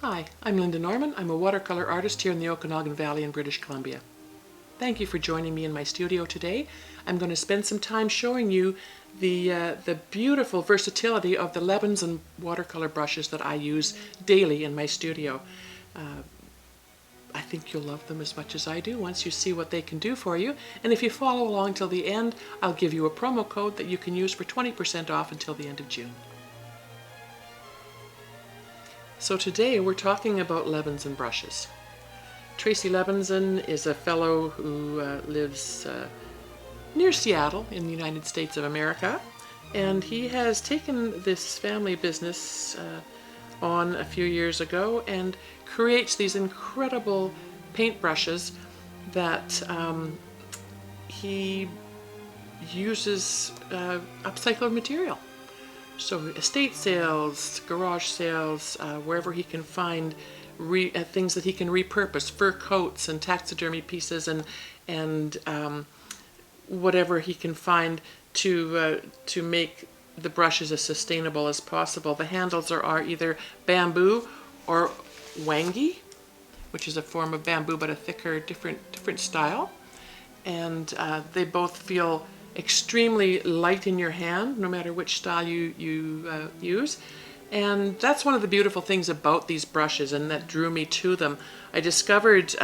Hi, I'm Linda Norman. I'm a watercolor artist here in the Okanagan Valley in British Columbia. Thank you for joining me in my studio today. I'm going to spend some time showing you the beautiful versatility of the Lebenzon watercolor brushes that I use daily in my studio. I think you'll love them as much as I do once you see what they can do for you. And if you follow along till the end, I'll give you a promo code that you can use for 20% off until the end of June. So today we're talking about Lebenzon brushes. Tracy Lebenzon is a fellow who lives near Seattle in the United States of America, and he has taken this family business on a few years ago and creates these incredible paintbrushes that he uses upcycled material. So estate sales, garage sales, wherever he can find things that he can repurpose, fur coats and taxidermy pieces, and whatever he can find to make the brushes as sustainable as possible. The handles are either bamboo or wangi, which is a form of bamboo but a thicker, different style, and they both feel extremely light in your hand, no matter which style you use. And that's one of the beautiful things about these brushes, and that drew me to them. I discovered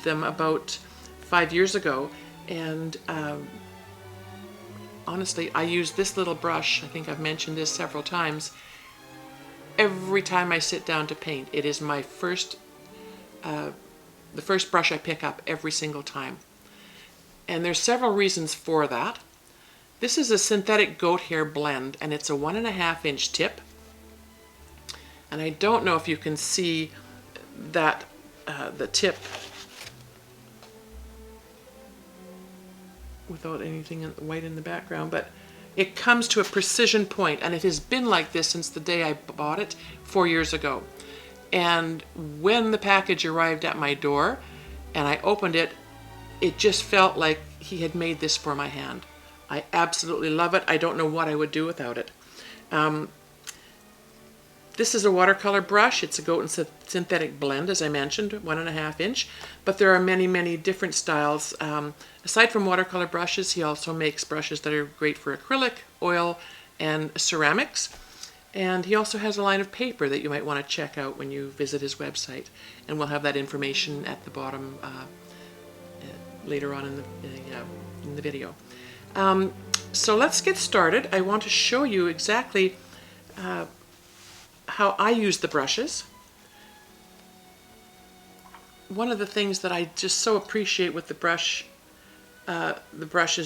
them about 5 years ago, and honestly, I use this little brush, I think I've mentioned this several times, every time I sit down to paint. It is my the first brush I pick up every single time. And there's several reasons for that. This is a synthetic goat hair blend, and it's a 1.5 inch tip. And I don't know if you can see that the tip without anything white in the background, but it comes to a precision point, and it has been like this since the day I bought it 4 years ago. And when the package arrived at my door and I opened it, it just felt like he had made this for my hand. I absolutely love it. I don't know what I would do without it. This is a watercolor brush. It's a goat and synthetic blend, as I mentioned, 1.5 inch. But there are many, many different styles. Aside from watercolor brushes, he also makes brushes that are great for acrylic, oil, and ceramics. And he also has a line of paper that you might want to check out when you visit his website. And we'll have that information at the bottom later on in the video. So let's get started. I want to show you exactly how I use the brushes. One of the things that I just so appreciate with the brushes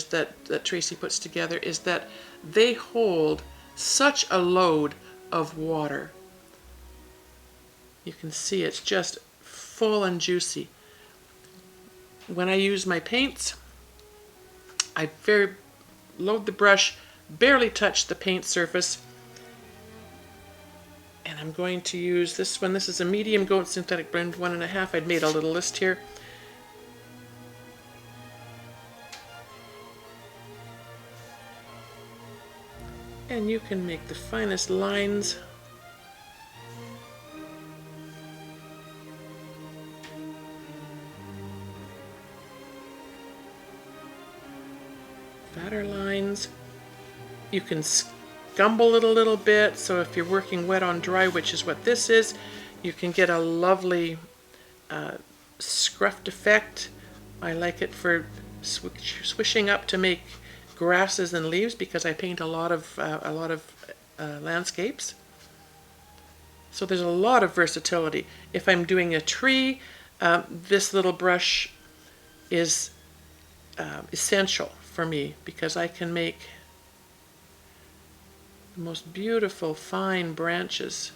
that Tracy puts together is that they hold such a load of water. You can see it's just full and juicy. When I use my paints, I load the brush, barely touch the paint surface, and I'm going to use this one. This is a medium goat synthetic blend 1.5. I'd made a little list here. And you can make the finest lines. Fatter lines. You can scumble it a little bit, so if you're working wet on dry, which is what this is, you can get a lovely scruffed effect. I like it for swishing up to make grasses and leaves, because I paint a lot of landscapes. So there's a lot of versatility. If I'm doing a tree, this little brush is essential for me, because I can make the most beautiful fine branches.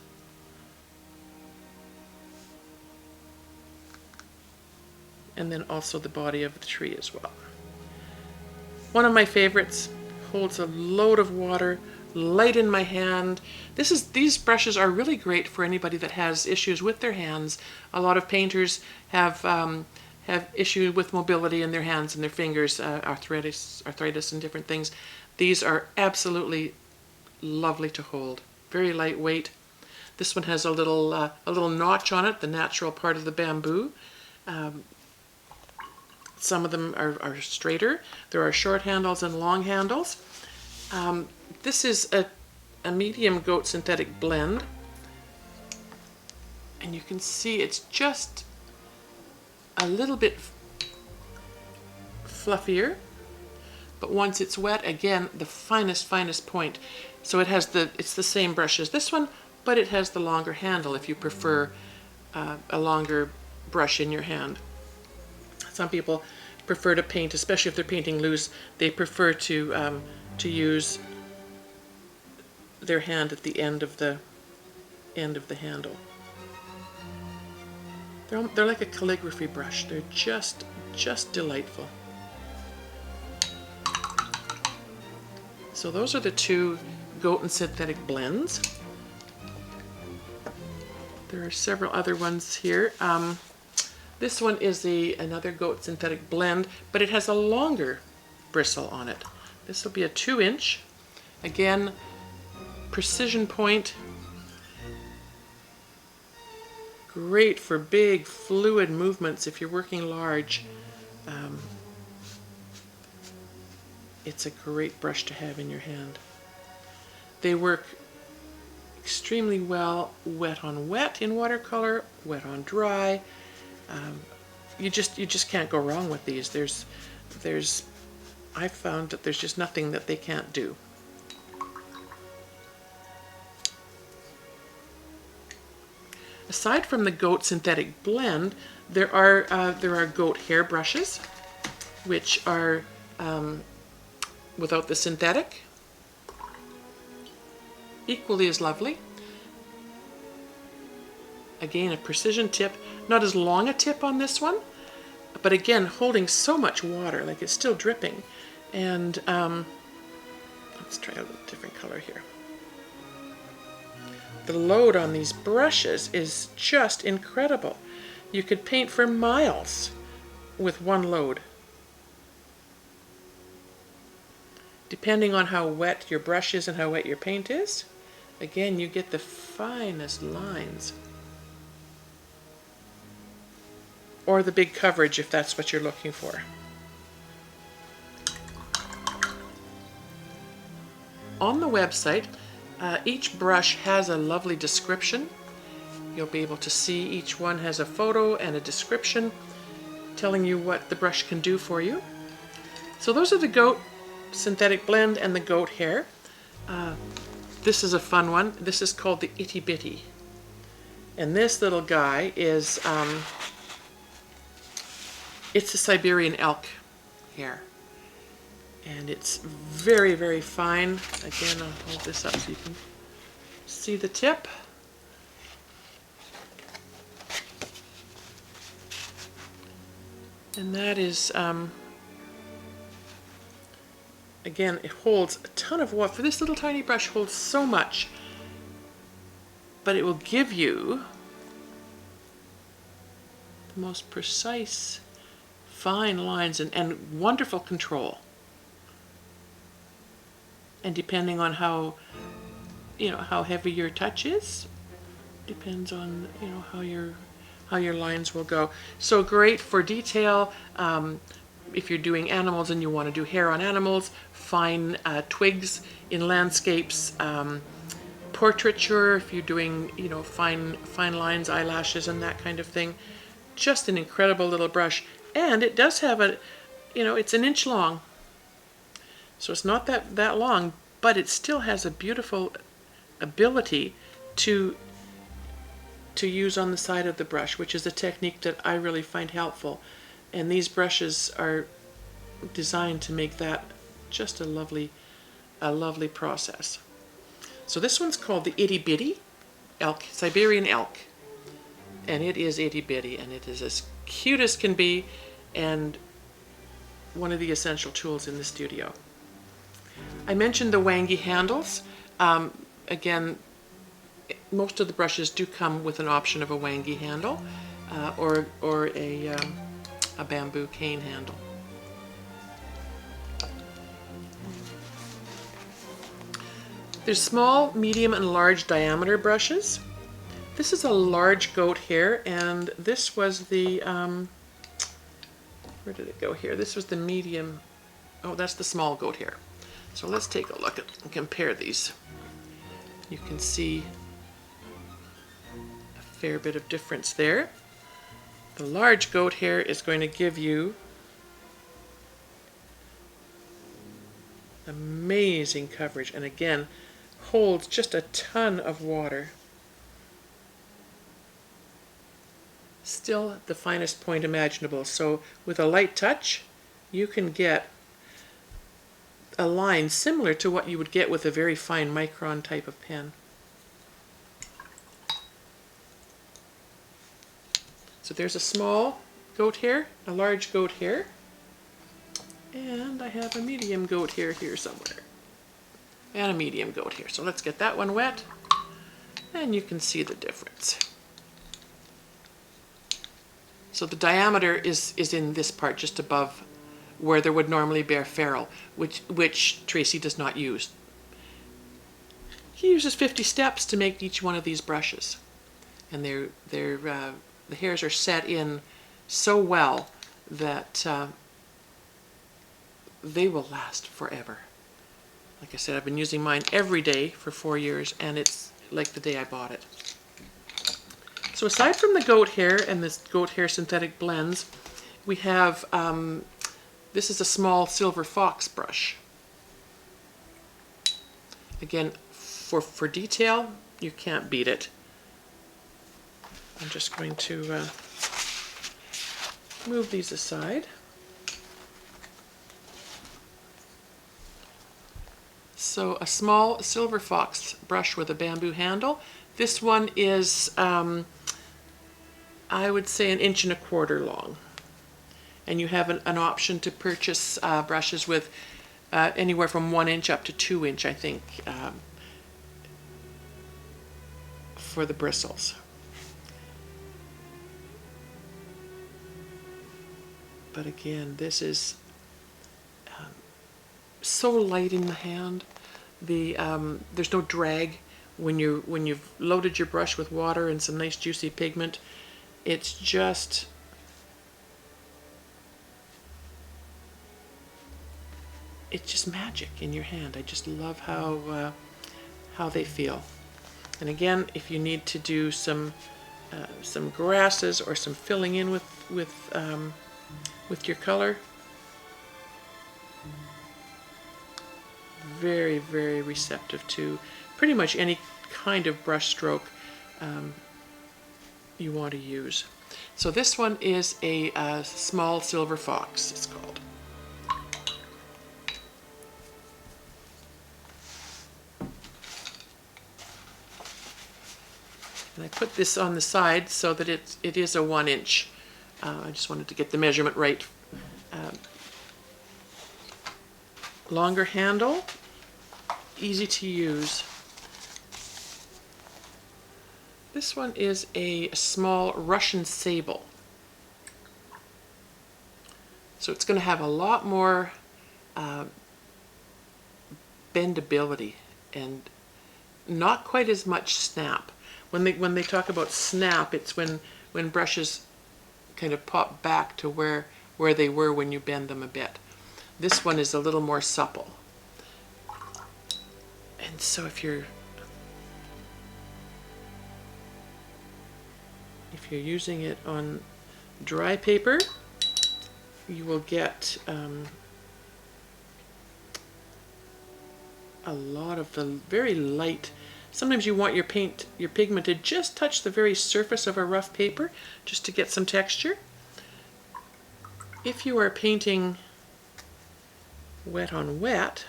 And then also the body of the tree as well. One of my favorites, holds a load of water, light in my hand. These brushes are really great for anybody that has issues with their hands. A lot of painters have issues with mobility in their hands and their fingers, arthritis and different things. These are absolutely lovely to hold. Very lightweight. This one has a little notch on it, the natural part of the bamboo. Some of them are straighter. There are short handles and long handles. This is a medium goat synthetic blend. And you can see it's just a little bit fluffier. But once it's wet, again, the finest point. So it's the same brush as this one, but it has the longer handle if you prefer a longer brush in your hand. Some people prefer to paint, especially if they're painting loose, they prefer to use their hand at the end of the handle. They're like a calligraphy brush. They're just delightful. So those are the two goat and synthetic blends. There are several other ones here. This one is another goat synthetic blend, but it has a longer bristle on it. This will be a 2-inch. Again, precision point. Great for big fluid movements if you're working large. It's a great brush to have in your hand. They work extremely well wet on wet in watercolor, wet on dry. You just can't go wrong with these. I've found that there's just nothing that they can't do. Aside from the goat synthetic blend, there are goat hair brushes, which are without the synthetic. Equally as lovely. Again, a precision tip, not as long a tip on this one, but again, holding so much water, like it's still dripping. And let's try a little different color here. The load on these brushes is just incredible. You could paint for miles with one load. Depending on how wet your brush is and how wet your paint is, again, you get the finest lines. Or the big coverage if that's what you're looking for. On the website, each brush has a lovely description. You'll be able to see each one has a photo and a description telling you what the brush can do for you. So those are the goat synthetic blend and the goat hair. This is a fun one. This is called the Itty Bitty. And this little guy is, it's a Siberian elk hair. And it's very, very fine. Again, I'll hold this up so you can see the tip. And that is, again, it holds a ton of water. For this little tiny brush, holds so much. But it will give you the most precise, fine lines and wonderful control. And depending on how heavy your touch is, depends on how your lines will go. So great for detail. If you're doing animals and you want to do hair on animals, fine twigs in landscapes, portraiture if you're doing fine lines, eyelashes, and that kind of thing. Just an incredible little brush, and it does have it's an inch long. So it's not that long, but it still has a beautiful ability to use on the side of the brush, which is a technique that I really find helpful. And these brushes are designed to make that just a lovely process. So this one's called the Itty Bitty elk, Siberian elk. And it is itty bitty, and it is as cute as can be, and one of the essential tools in the studio. I mentioned the wangy handles. Again, most of the brushes do come with an option of a wangy handle or a bamboo cane handle. There's small, medium, and large diameter brushes. This is a large goat hair, and this was the, where did it go here? This was the medium, oh, that's the small goat hair. So let's take a look and compare these. You can see a fair bit of difference there. The large goat hair is going to give you amazing coverage, and again, holds just a ton of water. Still the finest point imaginable. So with a light touch, you can get a line similar to what you would get with a very fine micron type of pen. So there's a small goat hair, a large goat hair, and I have a medium goat hair here somewhere, and a medium goat hair. So let's get that one wet, and you can see the difference. So the diameter is in this part just above where there would normally be a ferrule, which Tracy does not use. He uses 50 steps to make each one of these brushes, and the hairs are set in so well that they will last forever. Like I said, I've been using mine every day for 4 years, and it's like the day I bought it. So aside from the goat hair and this goat hair synthetic blends, we have, this is a small silver fox brush. Again, for detail, you can't beat it. I'm just going to move these aside. So a small silver fox brush with a bamboo handle. This one is, I would say, 1.25 inches long. And you have an option to purchase brushes with anywhere from 1 inch up to 2 inch, I think, for the bristles. But again, this is so light in the hand. There's no drag when you've loaded your brush with water and some nice juicy pigment. It's just magic in your hand. I just love how they feel. And again, if you need to do some grasses or some filling in with your color, very, very receptive to pretty much any kind of brush stroke you want to use. So this one is a small silver fox, it's called. And I put this on the side so that it is a 1 inch. I just wanted to get the measurement right. Longer handle, easy to use. This one is a small Russian sable. So it's going to have a lot more bendability and not quite as much snap. When they talk about snap, it's when brushes kind of pop back to where they were when you bend them a bit. This one is a little more supple. And so if you're using it on dry paper, you will get a lot of the very light. Sometimes you want your pigment to just touch the very surface of a rough paper just to get some texture. If you are painting wet on wet,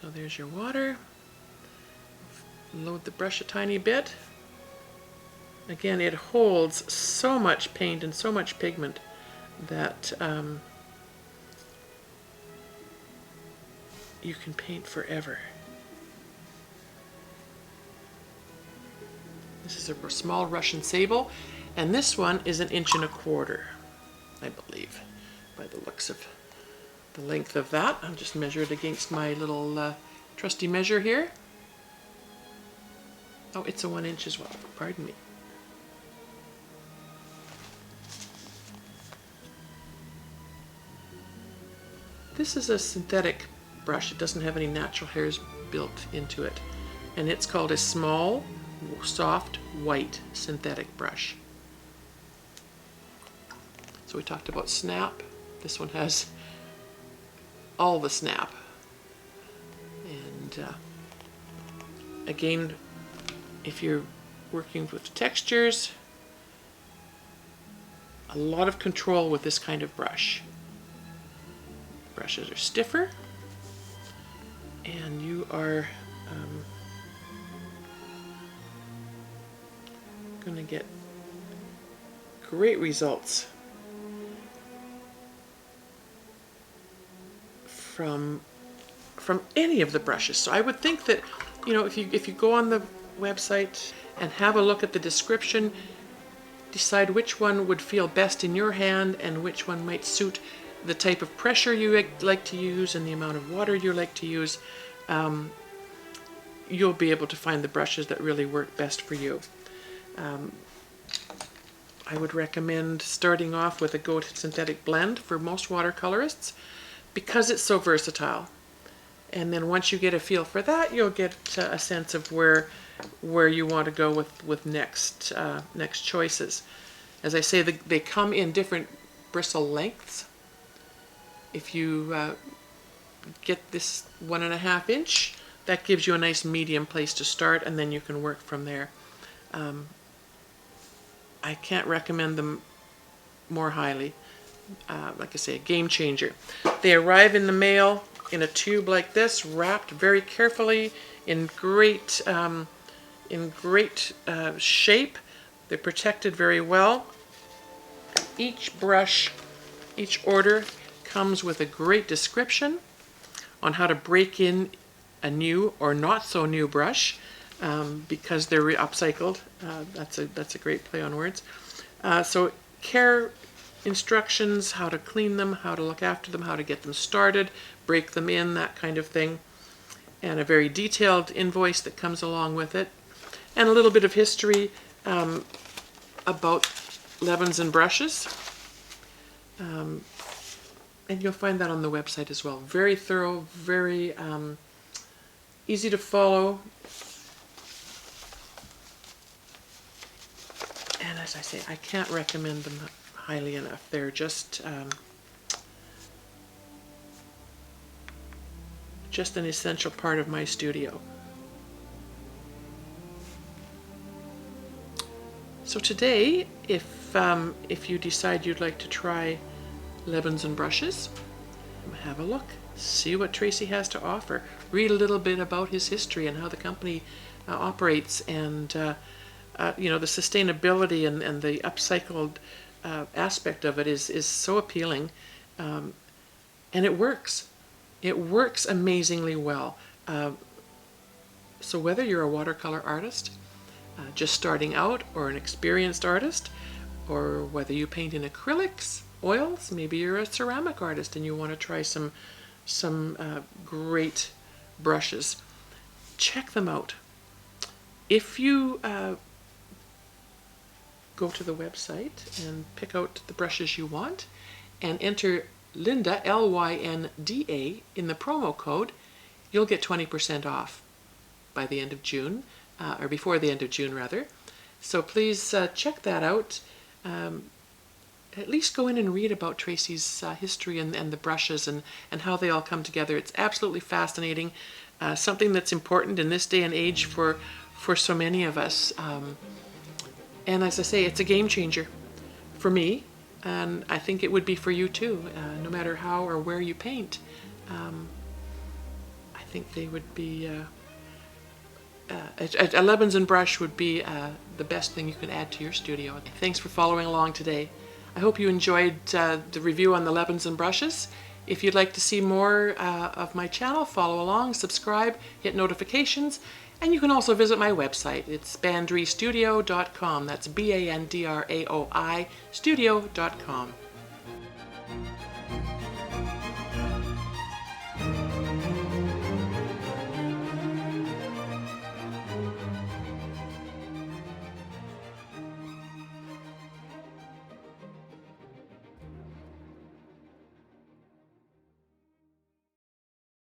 so there's your water, load the brush a tiny bit. Again, it holds so much paint and so much pigment that you can paint forever. This is a small Russian sable, and this one is 1.25 inches, I believe, by the looks of the length of that. I'll just measure it against my little trusty measure here. Oh, it's a 1 inch as well, pardon me. This is a synthetic brush. It doesn't have any natural hairs built into it. And it's called a small, soft, white synthetic brush. So we talked about snap. This one has all the snap. And again, if you're working with textures, a lot of control with this kind of brush. Brushes are stiffer, and you are going to get great results from any of the brushes. So I would think that, you know, if you go on the website and have a look at the description, decide which one would feel best in your hand and which one might suit the type of pressure you like to use and the amount of water you like to use, you'll be able to find the brushes that really work best for you. I would recommend starting off with a Goat Synthetic Blend for most watercolorists because it's so versatile. And then once you get a feel for that, you'll get a sense of where you want to go with next choices. As I say, they come in different bristle lengths. If you get this 1.5 inch, that gives you a nice medium place to start, and then you can work from there. I can't recommend them more highly. Like I say, a game changer. They arrive in the mail in a tube like this, wrapped very carefully in great shape. They're protected very well. Each brush, each order comes with a great description on how to break in a new or not so new brush because they're upcycled. That's a great play on words. So care instructions, how to clean them, how to look after them, how to get them started, break them in, that kind of thing. And a very detailed invoice that comes along with it. And a little bit of history about Lebenzon brushes. And you'll find that on the website as well. Very thorough, very easy to follow. And as I say, I can't recommend them highly enough. They're just an essential part of my studio. So today, if you decide you'd like to try Lebenzon brushes, have a look, see what Tracy has to offer, read a little bit about his history and how the company operates, and you know, the sustainability and the upcycled aspect of it is so appealing, and it works. It works amazingly well. So whether you're a watercolor artist, just starting out, or an experienced artist, or whether you paint in acrylics, oils, maybe you're a ceramic artist and you want to try some great brushes, check them out. If you go to the website and pick out the brushes you want and enter Lynda, Lynda, in the promo code, you'll get 20% off by the end of June, or before the end of June rather. So please check that out. At least go in and read about Tracy's history and the brushes and how they all come together. It's absolutely fascinating, something that's important in this day and age for so many of us. And as I say, it's a game changer for me, and I think it would be for you too, no matter how or where you paint. I think they would be, a Lebenzon brush would be the best thing you can add to your studio. Thanks for following along today. I hope you enjoyed the review on the Lebenzon brushes. If you'd like to see more of my channel, follow along, subscribe, hit notifications, and you can also visit my website. It's bandraistudio.com. That's BANDRAOI studio.com.